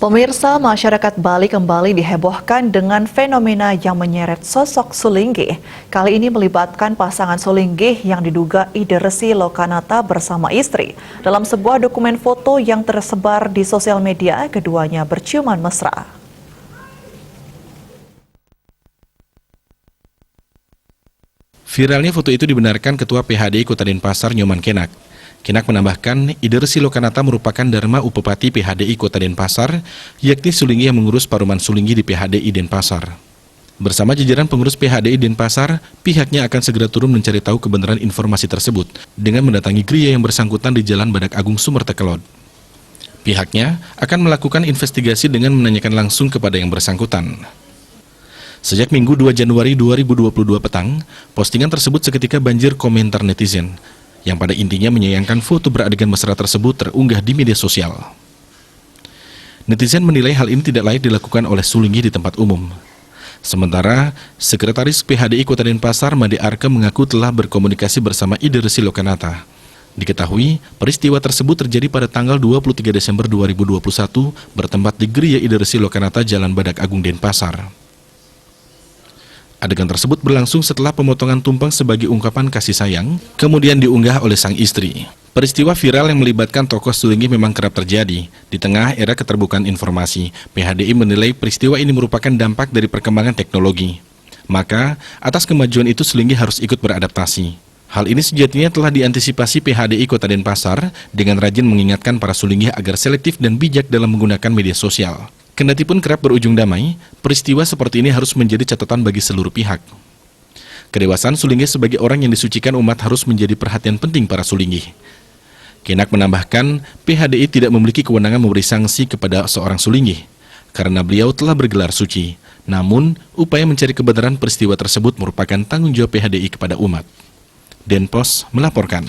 Pemirsa, masyarakat Bali kembali dihebohkan dengan fenomena yang menyeret sosok Sulinggi. Kali ini melibatkan pasangan Sulinggi yang diduga Ide Resi Lokanata bersama istri. Dalam sebuah dokumen foto yang tersebar di sosial media, keduanya berciuman mesra. Viralnya foto itu dibenarkan Ketua PHDI Kota Denpasar Nyoman Kenak. Kenak menambahkan, Ide Resi Lokanata merupakan Dharma Upepati PHDI Kota Denpasar, yakni Sulinggi yang mengurus Paruman Sulinggi di PHDI Denpasar. Bersama jajaran pengurus PHDI Denpasar, pihaknya akan segera turun mencari tahu kebenaran informasi tersebut dengan mendatangi gereja yang bersangkutan di Jalan Badak Agung Sumertekelod. Pihaknya akan melakukan investigasi dengan menanyakan langsung kepada yang bersangkutan. Sejak Minggu 2 Januari 2022 petang, postingan tersebut seketika banjir komentar netizen, yang pada intinya menyayangkan foto beradegan mesra tersebut terunggah di media sosial. Netizen menilai hal ini tidak layak dilakukan oleh Sulinggi di tempat umum. Sementara, Sekretaris PHDI Kota Denpasar Made Arke mengaku telah berkomunikasi bersama Ide Resi Lokanata. Diketahui, peristiwa tersebut terjadi pada tanggal 23 Desember 2021 bertempat di gereja Ide Resi Lokanata Jalan Badak Agung Denpasar. Adegan tersebut berlangsung setelah pemotongan tumpeng sebagai ungkapan kasih sayang, kemudian diunggah oleh sang istri. Peristiwa viral yang melibatkan tokoh Sulinggi memang kerap terjadi. Di tengah era keterbukaan informasi, PHDI menilai peristiwa ini merupakan dampak dari perkembangan teknologi. Maka, atas kemajuan itu Sulinggi harus ikut beradaptasi. Hal ini sejatinya telah diantisipasi PHDI Kota Denpasar dengan rajin mengingatkan para Sulinggi agar selektif dan bijak dalam menggunakan media sosial. Kendati pun kerap berujung damai, peristiwa seperti ini harus menjadi catatan bagi seluruh pihak. Kedewasaan Sulinggi sebagai orang yang disucikan umat harus menjadi perhatian penting para Sulinggi. Kenak menambahkan, PHDI tidak memiliki kewenangan memberi sanksi kepada seorang Sulinggi, karena beliau telah bergelar suci. Namun, upaya mencari kebenaran peristiwa tersebut merupakan tanggung jawab PHDI kepada umat. Denpos melaporkan.